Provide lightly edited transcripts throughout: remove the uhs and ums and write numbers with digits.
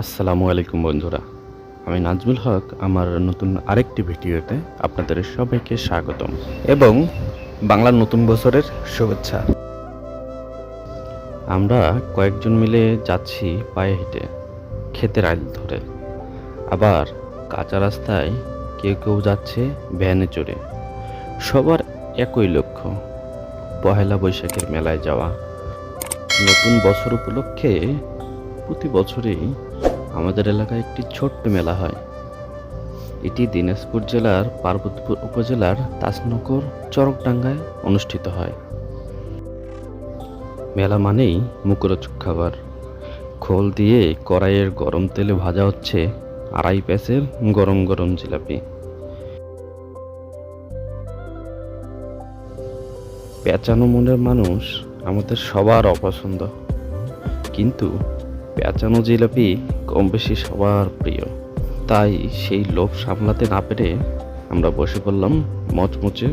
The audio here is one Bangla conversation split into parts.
আসসালামু আলাইকুম বন্ধুরা, আমি নাজমুল হক। আমার নতুন আরেকটি ভিডিওতে আপনাদের সবাইকে স্বাগতম এবং বাংলার নতুন বছরের শুভেচ্ছা। আমরা কয়েকজন মিলে যাচ্ছি পায়ে হেঁটে, ক্ষেতের আইল ধরে, আবার কাঁচা রাস্তায় কেউ কেউ যাচ্ছে ভ্যানে চড়ে। সবার একই লক্ষ্য, পহেলা বৈশাখের মেলায় যাওয়া। নতুন বছর উপলক্ষে প্রতি বছরই আমাদের এলাকায় একটি ছোট্ট মেলা হয়। এটি দিনাজপুর জেলার পার্বতীপুর উপজেলার তাজনগর চরকডাঙ্গায় অনুষ্ঠিত হয়। মেলা মানেই মুখরোচক খাবার। খোল দিয়ে কড়াইয়ের গরম তেলে ভাজা হচ্ছে আড়াই প্যাঁচের গরম গরম জিলাপি। পেঁচানো মনের মানুষ আমাদের সবার অপছন্দ, কিন্তু পেঁচানো জিলাপি কম বেশি সবার প্রিয়। তাই সেই লোভ সামলাতে না পেরে আমরা বসে পড়লাম মচমচে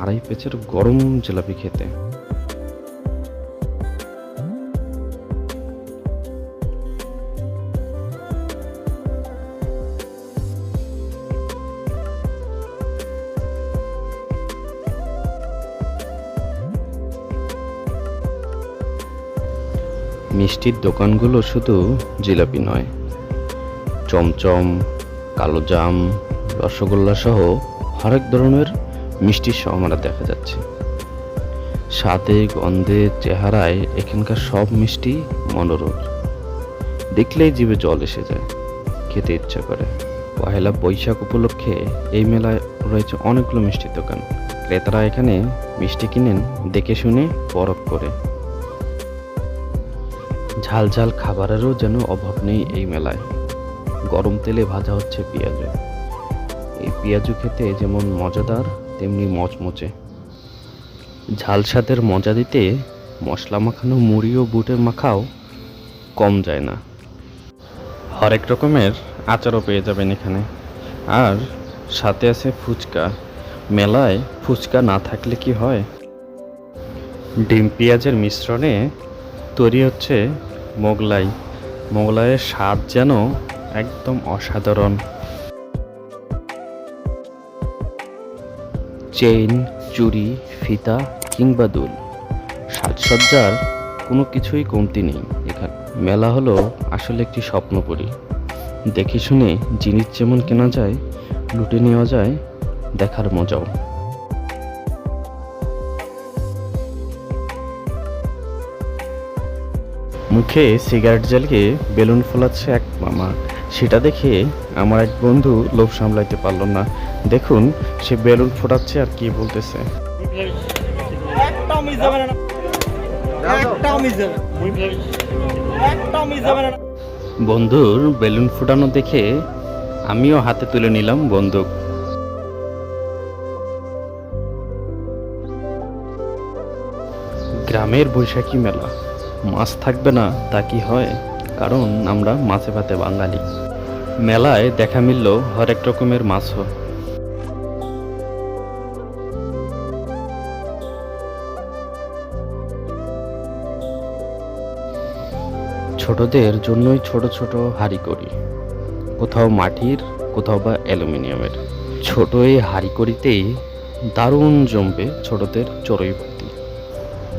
আড়াই পেঁচের গরম জিলাপি খেতে। মিষ্টির দোকানগুলো শুধু জিলাপি নয়, চমচম, কালোজাম, রসগোল্লা সহ হরেক ধরনের মিষ্টির সমাহার দেখা যাচ্ছে। স্বাদে, গন্ধে, চেহারায় এখানকার সব মিষ্টি মনোরম। দেখলেই জিভে জল এসে যায়, খেতে ইচ্ছা করে। পহেলা বৈশাখ উপলক্ষে এই মেলায় রয়েছে অনেকগুলো মিষ্টির দোকান। ক্রেতারা এখানে মিষ্টি কিনেন দেখে শুনে পরখ করে। ঝাল ঝাল খাবারেরও যেন অভাব নেই এই মেলায়। গরম তেলে ভাজা হচ্ছে পেঁয়াজু। এই পেঁয়াজু খেতে যেমন মজাদার তেমনি মচমচে। ঝাল স্বাদের মজা দিতে মশলা মাখানো মুড়ি ও বুটের মাখাও কম যায় না। হরেক রকমের আচারও পেয়ে যাবেন এখানে। আর সাথে আছে ফুচকা। মেলায় ফুচকা না থাকলে কি হয়? ডিম পেঁয়াজের মিশ্রণে তৈরি হচ্ছে মোগলাই। মোগলাইয়ের স্বাদ যেন একদম অসাধারণ। চেইন, চুড়ি, ফিতা কিংবা দুল, সাজসজ্জার কোনো কিছুই কমতি নেই এখানে। মেলা হলো আসলে একটি স্বপ্নপুরী। দেখে শুনে জিনিস যেমন কেনা যায়, লুটে নেওয়া যায় দেখার মজাও। মুখে সিগারেট জ্বালিয়ে বেলুন ফোলাচ্ছে এক মামা। সেটা দেখে আমার এক বন্ধু লোভ সামলাইতে পারল না। দেখুন সে বেলুন ফোটাচ্ছে আর কি বলতেছে। বন্ধুর বেলুন ফুটানো দেখে আমিও হাতে তুলে নিলাম বন্দুক। গ্রামের বৈশাখী মেলা, মাছ থাকবে না তা কি হয়? কারণ আমরা মাছে ভাতে বাঙালি। মেলায় দেখা মিলল হরেক রকমের মাছও। ছোটদের জন্যই ছোট ছোট হাঁড়ি করি, কোথাও মাটির, কোথাও বা অ্যালুমিনিয়ামের। ছোট এই হাঁড়ি করিতেই দারুণ জমবে ছোটদের চড়ুই ভাতি।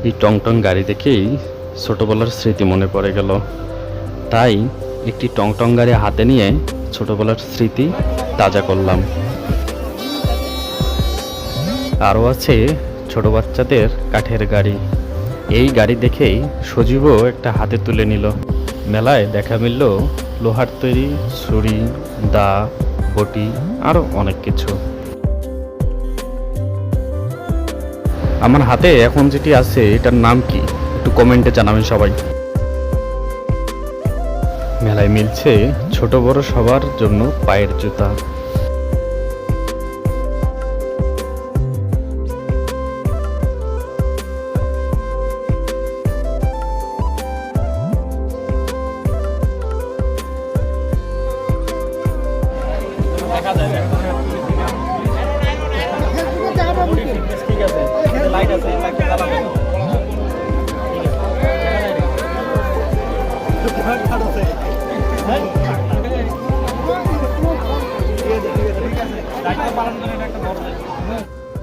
এই টংটং গাড়ি দেখেই ছোটবেলার স্মৃতি মনে পড়ে গেল। তাই একটি টংটং গাড়ি হাতে নিয়ে ছোটবেলার স্মৃতি তাজা করলাম। আরও আছে ছোট বাচ্চাদের কাঠের গাড়ি। এই গাড়ি দেখেই সজীবও একটা হাতে তুলে নিল। মেলায় দেখা মিলল লোহার তৈরি ছুরি, দা, বটি, আরও অনেক কিছু। আমার হাতে এখন যেটি আছে এটার নাম কি একটু কমেন্টে জানাবেন সবাই। মেলায় মিলছে ছোট বড় সবার জন্য পায়ের জুতা।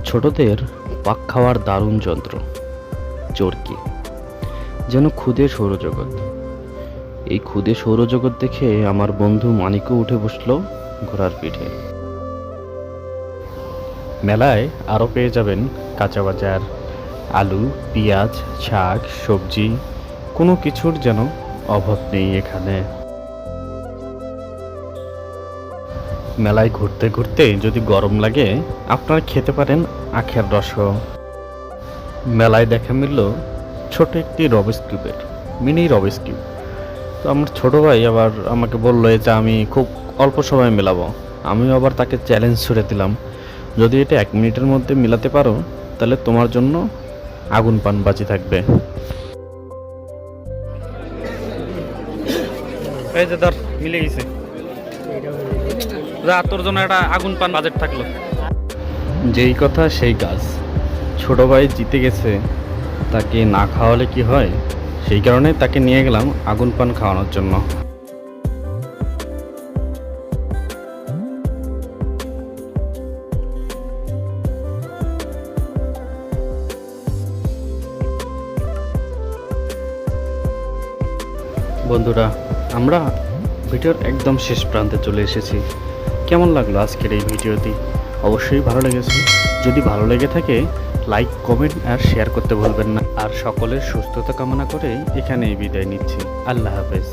ছোটদের পাক খাওয়ার দারুণ যন্ত্র চরকি, যেন ক্ষুদে সৌরজগৎ। এই ক্ষুদে সৌরজগৎ দেখে আমার বন্ধু মানিকও উঠে বসলো ঘোড়ার পিঠে। মেলায় আরও পেয়ে যাবেন কাঁচা বাজার, আলু, পেঁয়াজ, শাক, সবজি, কোনো কিছুর যেন অভাব নেই এখানে। মেলায় ঘুরতে ঘুরতে যদি গরম লাগে আপনারা খেতে পারেন আখের রসও। মেলায় দেখা মিলল ছোট একটি রবিস কিউবের, মিনি রবিস কিউব। তো আমার ছোট ভাই আবার আমাকে বললো যে আমি খুব অল্প সময় মেলাবো। আমিও আবার তাকে চ্যালেঞ্জ ছুড়ে দিলাম, যদি এটা 1 মিনিটের মধ্যে মিলাতে পারো তাহলে তোমার জন্য আগুন পান বাজি থাকবে। এই যে ধর মিলে গেছে, যা তোর জন্য একটা আগুন পান বাজেট থাকলো। যেই কথা সেই কাজ, ছোট ভাই জিতে গেছে, তাকে না খাওয়ালে কি হয়, সেই কারণে তাকে নিয়ে গেলাম আগুন পান খাওয়ানোর জন্য। বন্ধুরা, আমরা ভিডিওর একদম শেষ প্রান্তে চলে এসেছি। কেমন লাগলো আজকের এই ভিডিওটি? অবশ্যই ভালো লেগেছে। যদি ভালো লেগে থাকে লাইক, কমেন্ট আর শেয়ার করতে ভুলবেন না। আর সকলের সুস্থতা কামনা করে এখানেই বিদায় নিচ্ছি। আল্লাহ হাফেজ।